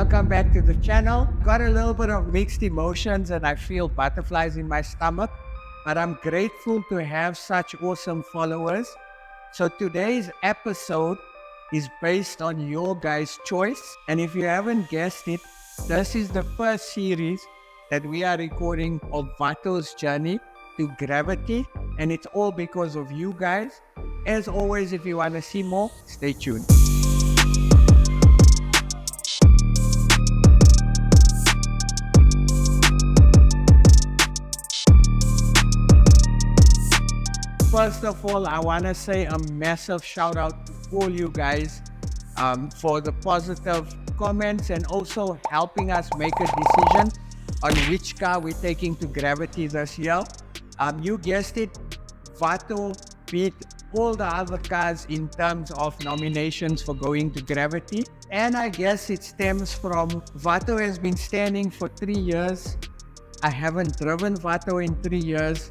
welcome back to the channel. Got a little bit of mixed emotions and I feel butterflies in my stomach, but I'm grateful to have such awesome followers. So today's episode is based on your guys' choice, and if you haven't guessed it, this is the first series that we are recording of Vato's journey to gravity, and it's all because of you guys. As always, if you want to see more, stay tuned. First of all, I want to say a massive shout out to all you guys for the positive comments and also helping us make a decision on which car we're taking to gravity this year. You guessed it, Vato beat all the other cars in terms of nominations for going to gravity. And I guess it stems from Vato has been standing for 3 years. I haven't driven Vato in 3 years.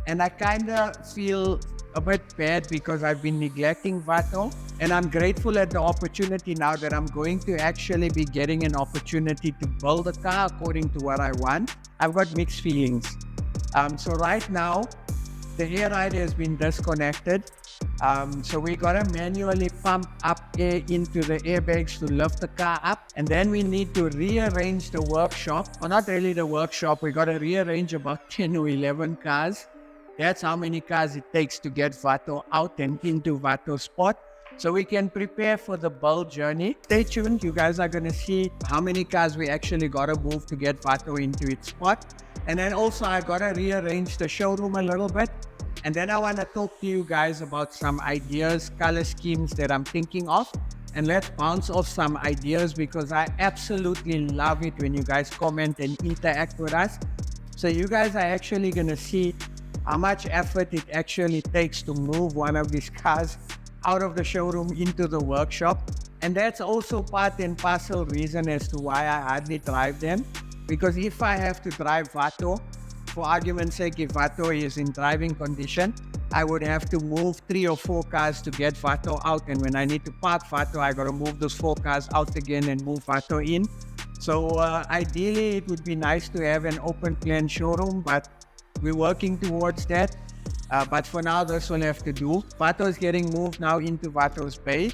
And I kind of feel a bit bad because I've been neglecting Vato. And I'm grateful at the opportunity now that I'm going to actually be getting an opportunity to build a car according to what I want. I've got mixed feelings. So right now, the air ride has been disconnected. So we gotta manually pump up air into the airbags to lift the car up. And then we need to rearrange the workshop. Or not really the workshop, we gotta rearrange about 10 or 11 cars. That's how many cars it takes to get Vato out and into Vato's spot. So we can prepare for the build journey. Stay tuned, you guys are gonna see how many cars we actually gotta move to get Vato into its spot. And then also I gotta rearrange the showroom a little bit. And then I wanna talk to you guys about some ideas, color schemes that I'm thinking of. And let's bounce off some ideas because I absolutely love it when you guys comment and interact with us. So you guys are actually gonna see how much effort it actually takes to move one of these cars out of the showroom into the workshop. And that's also part and parcel reason as to why I hardly drive them. Because if I have to drive Vato, for argument's sake, if Vato is in driving condition, I would have to move 3 or 4 cars to get Vato out. And when I need to park Vato, I gotta move those 4 cars out again and move Vato in. So ideally, it would be nice to have an open plan showroom, but we're working towards that. But for now, this will have to do. Vato is getting moved now into Vato's Bay.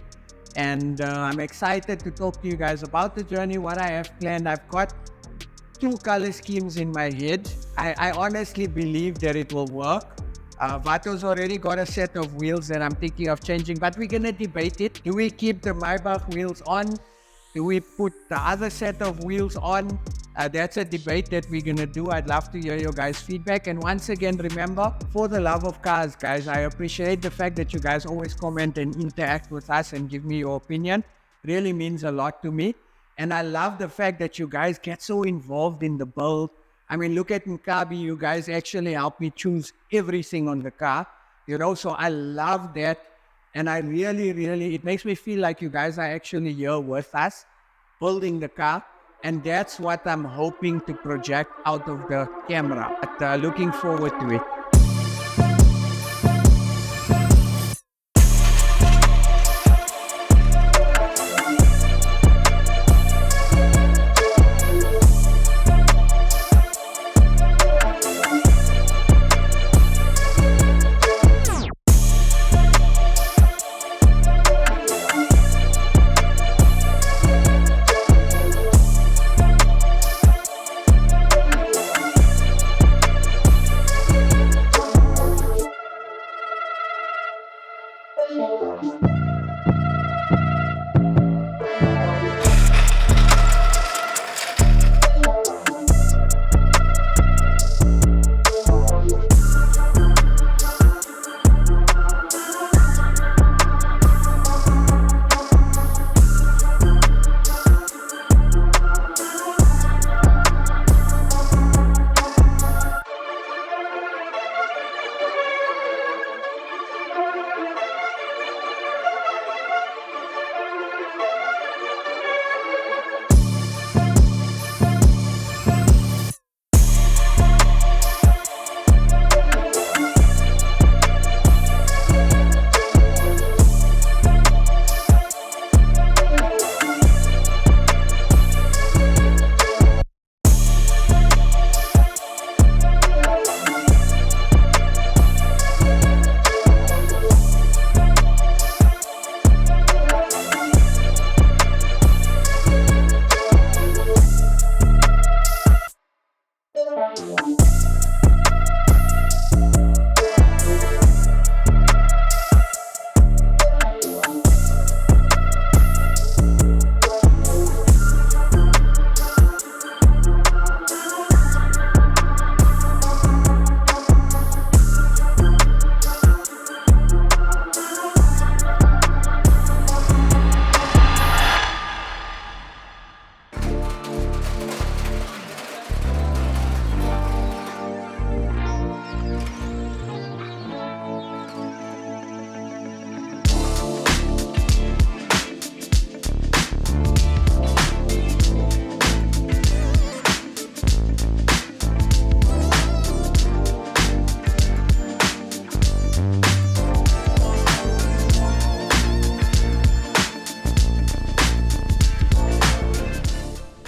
And I'm excited to talk to you guys about the journey, what I have planned. I've got 2 color schemes in my head. I honestly believe that it will work. Vato's already got a set of wheels that I'm thinking of changing, but we're gonna debate it. Do we keep the Maybach wheels on? Do we put the other set of wheels on? That's a debate that we're gonna do. I'd love to hear your guys' feedback. And once again, remember, for the love of cars, guys, I appreciate the fact that you guys always comment and interact with us and give me your opinion. Really means a lot to me. And I love the fact that you guys get so involved in the build. I mean, look at Nkabi, you guys actually help me choose everything on the car. You know, so I love that. And I really, it makes me feel like you guys are actually here with us, building the car. And that's what I'm hoping to project out of the camera. But looking forward to it.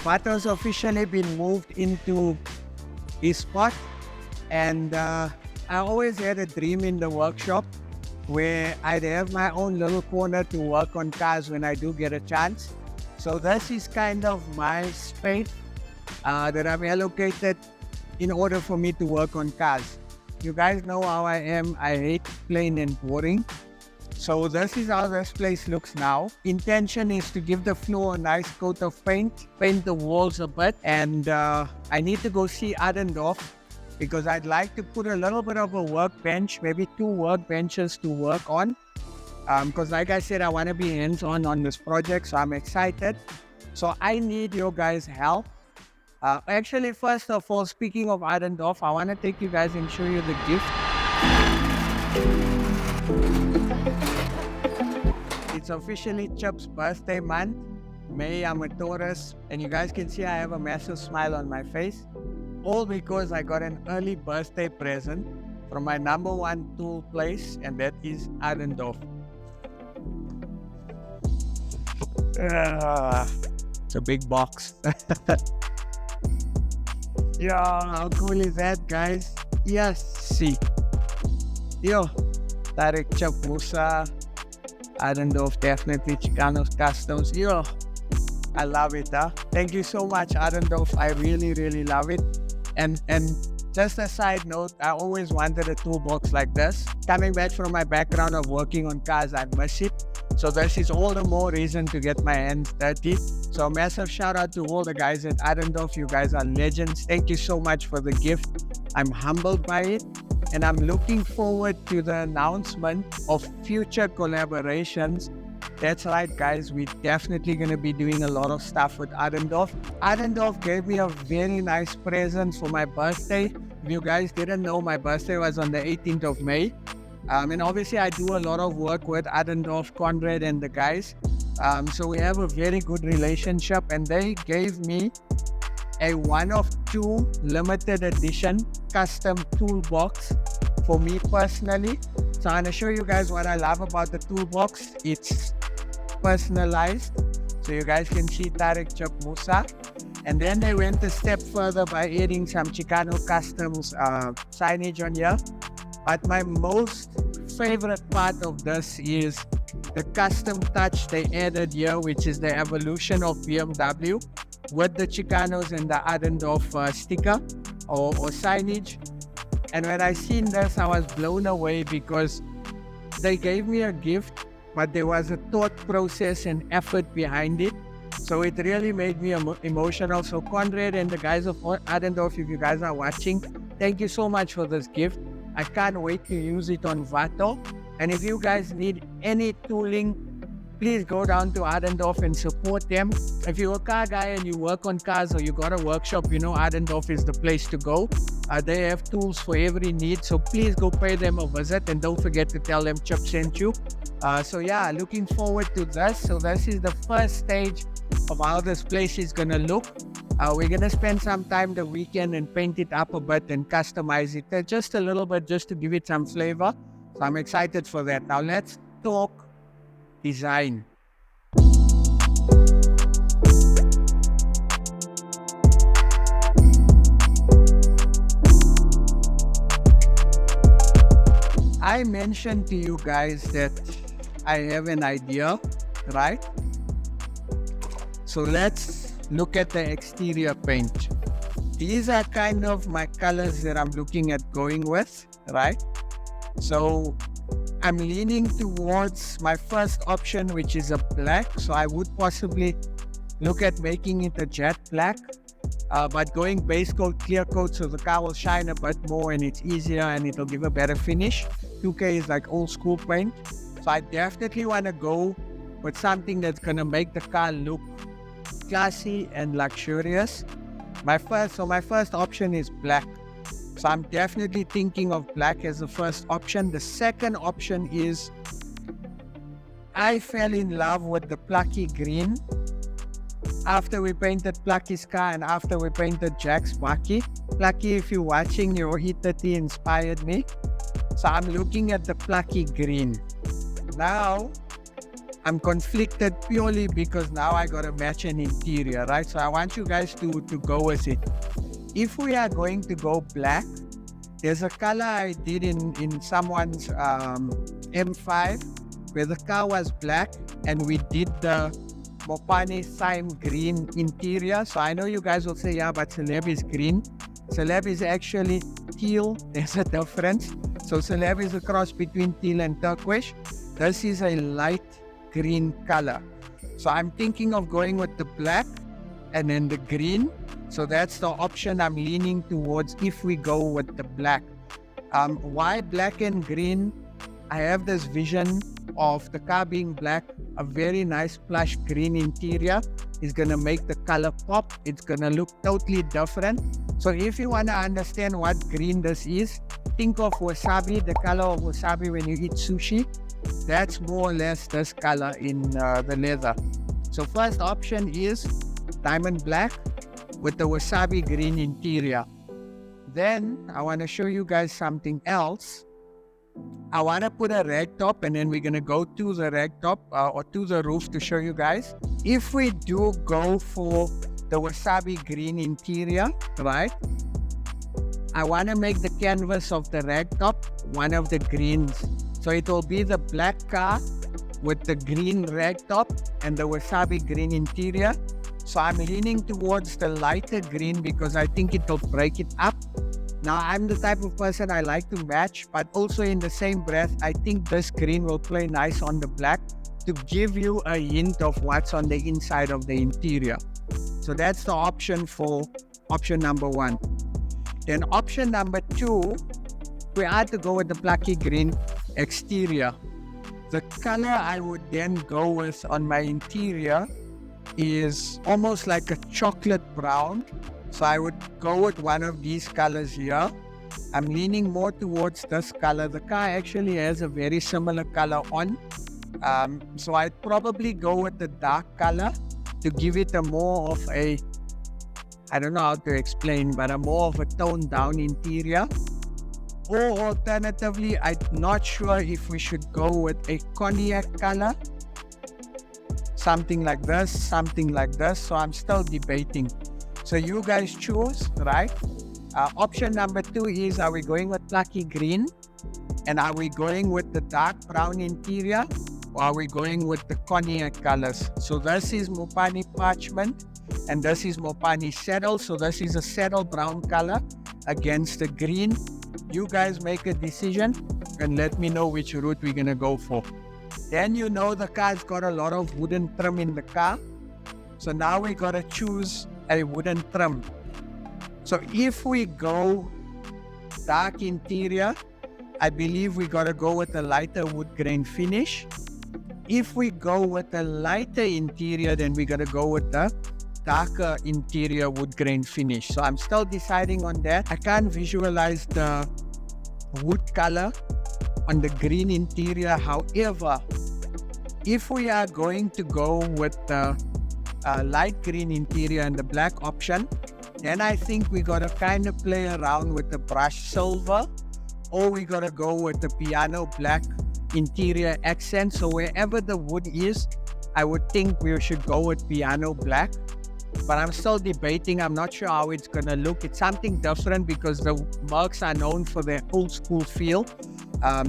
Vato's officially been moved into his spot, and I always had a dream in the workshop where I'd have my own little corner to work on cars when I do get a chance. So this is kind of my space that I've allocated in order for me to work on cars. You guys know how I am. I hate plain and boring. So this is how this place looks now. Intention is to give the floor a nice coat of paint the walls a bit, and I need to go see Adendorff because I'd like to put a little bit of a workbench, maybe 2 workbenches to work on. Because like I said, I want to be hands-on on this project, so I'm excited. So I need your guys' help. Actually, first of all, speaking of Adendorff, I want to take you guys and show you the gift. It's officially Chip's birthday month. May, I'm a Taurus, and you guys can see I have a massive smile on my face. All because I got an early birthday present from my #1 tool place, and that is Adendorff. It's a big box. Yeah, how cool is that, guys? Yes, see. Yo, direct Chip, Moosa, Adendorff, definitely Chicanos.Customs. Yo, I love it, huh? Thank you so much, Adendorff. I really, really love it. And just a side note, I always wanted a toolbox like this. Coming back from my background of working on cars, I miss it. So this is all the more reason to get my hands dirty. So massive shout out to all the guys at Adendorff. You guys are legends. Thank you so much for the gift. I'm humbled by it. And I'm looking forward to the announcement of future collaborations. That's right, guys. We're definitely going to be doing a lot of stuff with Adendorff. Adendorff gave me a very nice present for my birthday. If you guys didn't know, my birthday was on the 18th of May. And obviously, I do a lot of work with Adendorff, Conrad, and the guys. So we have a very good relationship. And they gave me a 1 of 2 limited edition custom toolbox for me personally. So I'm going to show you guys what I love about the toolbox. It's personalized. So you guys can see Tarek Chip Moosa. And then they went a step further by adding some Chicano.Customs signage on here. But my most favorite part of this is the custom touch they added here, which is the evolution of BMW with the Chicanos and the Adendorff sticker or signage. And when I seen this, I was blown away because they gave me a gift, but there was a thought process and effort behind it. So it really made me emotional. So Conrad and the guys of Adendorff, if you guys are watching, thank you so much for this gift. I can't wait to use it on Vato. And if you guys need any tooling, please go down to Adendorff and support them. If you're a car guy and you work on cars or you got a workshop, you know Adendorff is the place to go. They have tools for every need. So please go pay them a visit and don't forget to tell them Chip sent you. So yeah, looking forward to this. So this is the first stage of how this place is going to look. We're going to spend some time the weekend and paint it up a bit and customize it just a little bit, just to give it some flavor. So I'm excited for that. Now let's talk design. I mentioned to you guys that I have an idea, right? So let's look at the exterior paint. These are kind of my colors that I'm looking at going with, right? So I'm leaning towards my first option, which is a black. So I would possibly look at making it a jet black, but going base coat, clear coat, so the car will shine a bit more and it's easier and it'll give a better finish. 2K is like old school paint. So I definitely want to go with something that's going to make the car look classy and luxurious. My first option is black. So I'm definitely thinking of black as the first option. The second option is I fell in love with the Plucky green after we painted Plucky's car and after we painted Jack's Bucky. Plucky, if you're watching, your E30 inspired me. So I'm looking at the Plucky green. Now, I'm conflicted purely because now I got to match an interior, right? So I want you guys to go with it. If we are going to go black, there's a color I did in someone's M5 where the car was black and we did the Mopane Thyme green interior. So I know you guys will say, yeah, but Celeb is green. Celeb is actually teal. There's a difference. So Celeb is a cross between teal and turquoise. This is a light green color. So I'm thinking of going with the black and then the green. So that's the option I'm leaning towards if we go with the black. Why black and green? I have this vision of the car being black, a very nice plush green interior is going to make the color pop. It's going to look totally different. So if you want to understand what green this is, think of wasabi, the color of wasabi when you eat sushi. That's more or less this color in the leather. So first option is diamond black with the wasabi green interior. Then I want to show you guys something else. I want to put a rag top and then we're going to go to the rag top or to the roof to show you guys. If we do go for the wasabi green interior, right? I want to make the canvas of the rag top one of the greens. So it will be the black car with the green rag top and the wasabi green interior. So I'm leaning towards the lighter green because I think it will break it up. Now, I'm the type of person I like to match, but also in the same breath, I think this green will play nice on the black to give you a hint of what's on the inside of the interior. So that's the option for option number one. Then option number two, we had to go with the plucky green exterior. The color I would then go with on my interior is almost like a chocolate brown. So I would go with one of these colors here. I'm leaning more towards this color. The car actually has a very similar color on. So I'd probably go with the dark color to give it a more of a, I don't know how to explain, but a more of a toned down interior. Or alternatively, I'm not sure if we should go with a cognac color. Something like this, something like this. So I'm still debating. So you guys choose, right? Option number two is, are we going with plucky green? And are we going with the dark brown interior? Or are we going with the cognac colors? So this is Mopane parchment and this is Mopane saddle. So this is a saddle brown color against the green. You guys make a decision and let me know which route we're going to go for. Then you know the car's got a lot of wooden trim in the car. So now we got to choose a wooden trim. So if we go dark interior, I believe we got to go with a lighter wood grain finish. If we go with a lighter interior, then we got to go with the darker interior wood grain finish. So I'm still deciding on that. I can't visualize the wood color on the green interior. However, if we are going to go with the light green interior and the black option, then I think we got to kind of play around with the brushed silver, or we got to go with the piano black interior accent. So wherever the wood is, I would think we should go with piano black. But I'm still debating. I'm not sure how it's going to look. It's something different because the Mercs are known for their old school feel.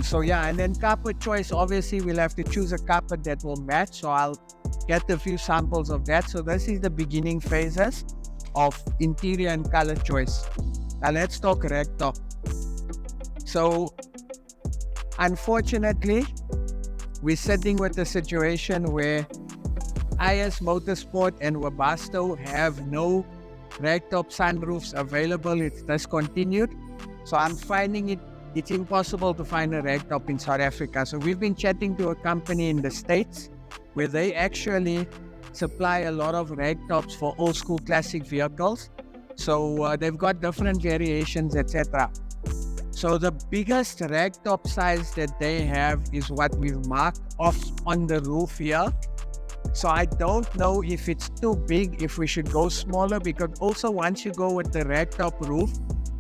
So yeah, and then carpet choice, obviously we'll have to choose a carpet that will match. So I'll get a few samples of that. So this is the beginning phases of interior and color choice. Now let's talk rag top. So unfortunately, we're sitting with a situation where IS Motorsport and Webasto have no ragtop sunroofs available. It's discontinued. So I'm finding it's impossible to find a ragtop in South Africa. So we've been chatting to a company in the States where they actually supply a lot of ragtops for old school classic vehicles. So they've got different variations, etc. So the biggest ragtop size that they have is what we've marked off on the roof here. So I don't know if it's too big, if we should go smaller, because also once you go with the ragtop roof,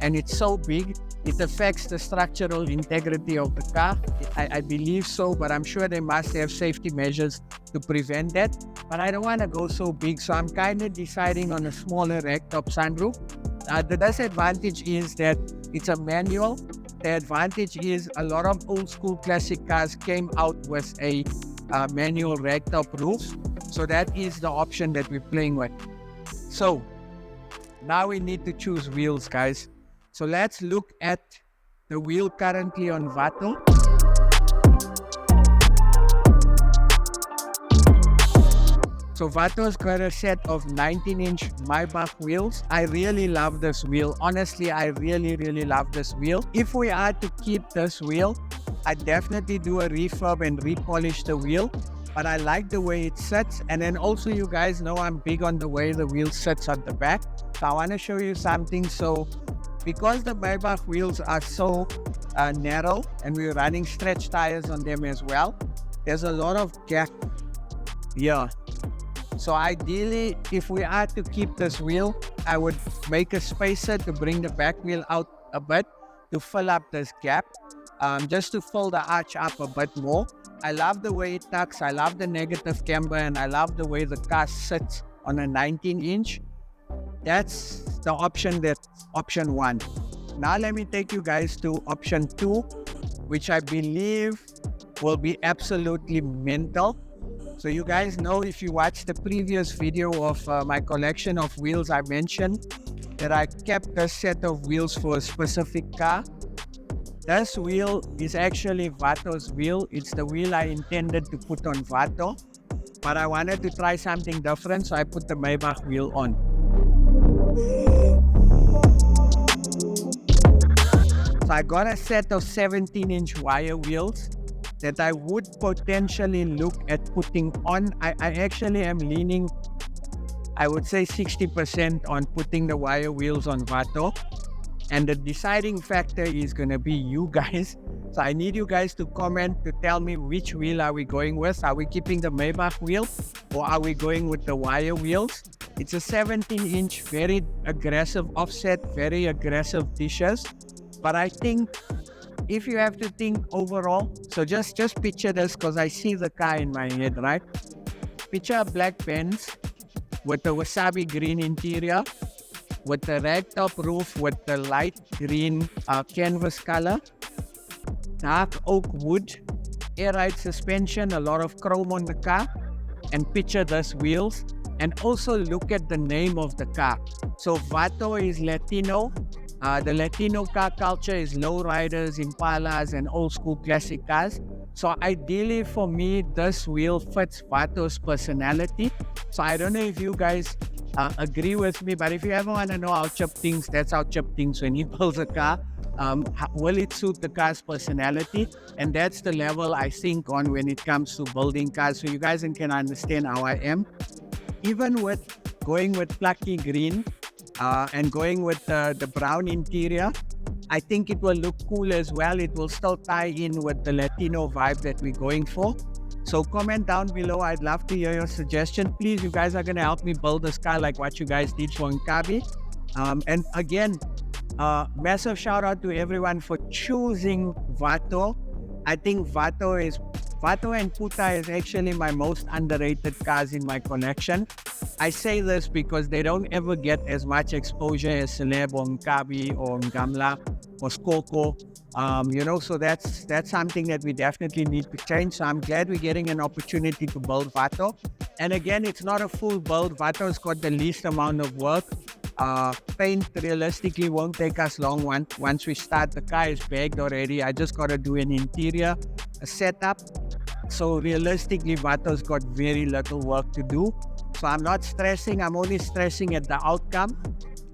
and it's so big, it affects the structural integrity of the car. I believe so, but I'm sure they must have safety measures to prevent that. But I don't want to go so big, so I'm kind of deciding on a smaller ragtop sunroof. The disadvantage is that it's a manual. The advantage is a lot of old school classic cars came out with a manual ragtop roof. So that is the option that we're playing with. So now we need to choose wheels, guys. So let's look at the wheel currently on Vato. So Vato's got a set of 19-inch Maybach wheels. I really love this wheel. Honestly, I really love this wheel. If we are to keep this wheel, I definitely do a refurb and repolish the wheel. But I like the way it sits. And then also, you guys know I'm big on the way the wheel sits at the back. So I want to show you something. So because the Maybach wheels are so narrow and we're running stretch tires on them as well, there's a lot of gap here. So ideally, if we are to keep this wheel, I would make a spacer to bring the back wheel out a bit to fill up this gap, just to fill the arch up a bit more. I love the way it tucks, I love the negative camber, and I love the way the car sits on a 19-inch. That's the option, that's option 1. Now let me take you guys to option 2, which I believe will be absolutely mental. So you guys know, if you watched the previous video of my collection of wheels, I mentioned that I kept a set of wheels for a specific car. This wheel is actually Vato's wheel. It's the wheel I intended to put on Vato, but I wanted to try something different, so I put the Maybach wheel on. So I got a set of 17-inch wire wheels that I would potentially look at putting on. I actually am leaning, I would say 60% on putting the wire wheels on Vato. And the deciding factor is going to be you guys. So I need you guys to comment to tell me which wheel are we going with. Are we keeping the Maybach wheel or are we going with the wire wheels? It's a 17-inch, very aggressive offset, very aggressive dishes. But I think if you have to think overall, so just picture this, because I see the car in my head, right? Picture a black Benz with a wasabi green interior, with the ragtop roof with the light green canvas color, dark oak wood, air ride suspension, a lot of chrome on the car, and picture this wheels. And also look at the name of the car. So Vato is Latino. The Latino car culture is lowriders, Impalas, and old school classic cars. So ideally for me, this wheel fits Vato's personality. So I don't know if you guys agree with me, but if you ever want to know how Chip thinks, that's how Chip thinks when he builds a car. Will it suit the car's personality? And that's the level I think on when it comes to building cars, so you guys can understand how I am. Even with going with plucky green and going with the brown interior, I think it will look cool as well. It will still tie in with the Latino vibe that we're going for. So comment down below. I'd love to hear your suggestion. Please, you guys are going to help me build this car like what you guys did for Nkabi. And again, massive shout out to everyone for choosing Vato. I think Vato and Puta is actually my most underrated cars in my collection. I say this because they don't ever get as much exposure as Celeb or Nkabi or Ngamla or Skoko. So that's something that we definitely need to change. So I'm glad we're getting an opportunity to build Vato. And again, it's not a full build. Vato's got the least amount of work. Paint realistically won't take us long once we start. The car is bagged already. I just got to do an interior setup. So realistically, Vato's got very little work to do. So I'm not stressing. I'm only stressing at the outcome.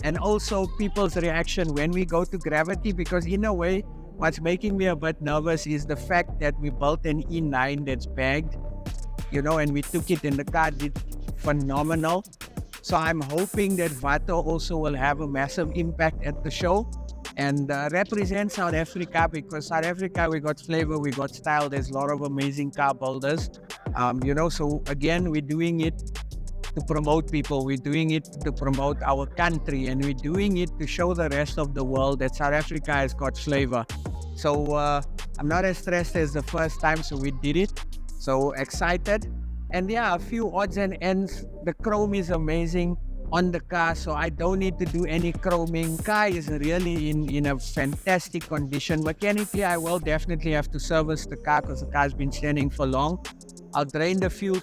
And also people's reaction when we go to Gravity, because in a way, what's making me a bit nervous is the fact that we built an E9 that's bagged, and we took it and the car did phenomenal. So I'm hoping that Vato also will have a massive impact at the show and represent South Africa, because South Africa, we got flavor, we got style. There's a lot of amazing car builders, so again, we're doing it to promote people. We're doing it to promote our country, and we're doing it to show the rest of the world that South Africa has got flavor. So I'm not as stressed as the first time, so we did it. So excited. And yeah, a few odds and ends. The chrome is amazing on the car, so I don't need to do any chroming. Car is really in a fantastic condition. Mechanically, I will definitely have to service the car because the car's been standing for long. I'll drain the fuel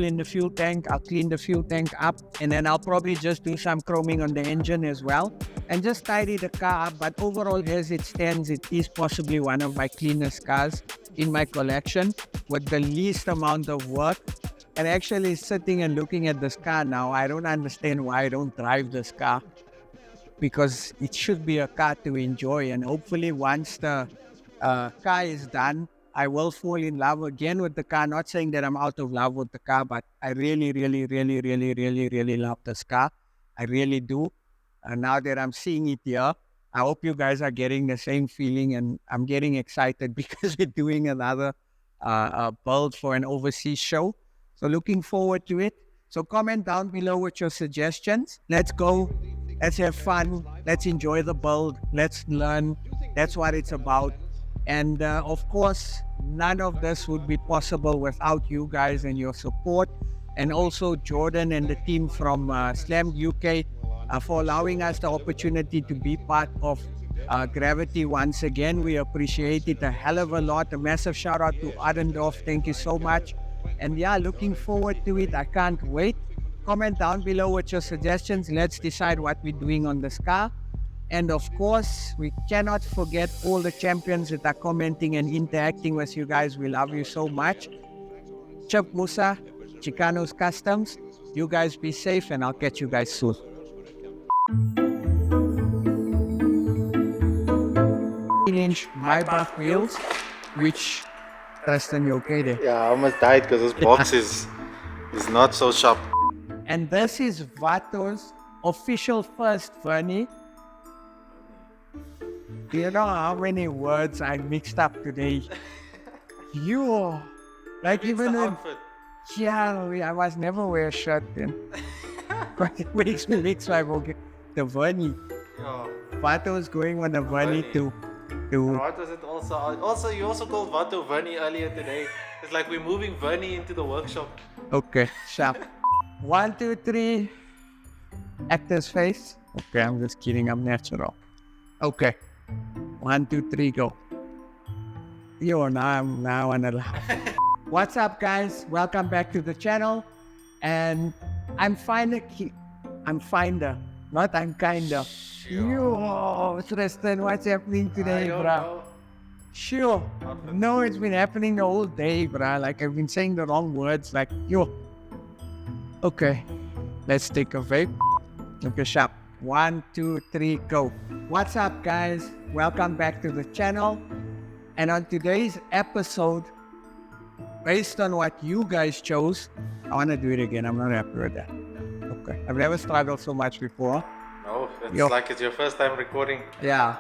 in the fuel tank. I'll clean the fuel tank up, and then I'll probably just do some chroming on the engine as well, and just tidy the car up. But overall, as it stands, it is possibly one of my cleanest cars in my collection with the least amount of work. And actually sitting and looking at this car now, I don't understand why I don't drive this car, because it should be a car to enjoy. And hopefully once the car is done, I will fall in love again with the car. Not saying that I'm out of love with the car, but I really love this car. I really do. And now that I'm seeing it here, I hope you guys are getting the same feeling, and I'm getting excited because we're doing another build for an overseas show. So looking forward to it. So comment down below with your suggestions. Let's go. Let's have fun. Let's enjoy the build. Let's learn. That's what it's about. And of course, none of this would be possible without you guys and your support. And also Jordan and the team from Slam UK for allowing us the opportunity to be part of Gravity once again. We appreciate it a hell of a lot. A massive shout out to Adendorff. Thank you so much. And yeah, looking forward to it. I can't wait. Comment down below with your suggestions. Let's decide what we're doing on this car. And of course, we cannot forget all the champions that are commenting and interacting with you guys. We love you so much. Chip Moosa, Chicanos Customs. You guys be safe, and I'll catch you guys soon. Inch Maybach wheels, which Tristan, you okay there? Yeah, I almost died because this box is not so sharp. And this is Vato's official first, Vernie. Do you know how many words I mixed up today? You, like even when, yeah, I was never wear a shirt then. But it makes me mix my vocal. The Vernie. Yeah. Vato is going on the Vernie to. And what was it also? Also, you also called Vato Vernie earlier today. It's like we're moving Vernie into the workshop. Okay, sharp. 1, 2, 3. Actor's face. Okay, I'm just kidding. I'm natural. Okay. 1, 2, 3, go. Yo, now I'm alive. What's up, guys? Welcome back to the channel. And I'm kinda. Yo, Tristan, what's happening today, bro? Sure. No, it's been happening the whole day, bro. Like, I've been saying the wrong words. Like, yo. Okay. Let's take a vape. Okay, sharp. 1, 2, 3, go. What's up, guys? Welcome back to the channel. And on today's episode, based on what you guys chose, I want to do it again. I'm not happy with that. Okay. I've never struggled so much before. No, it's like it's your first time recording. Yeah.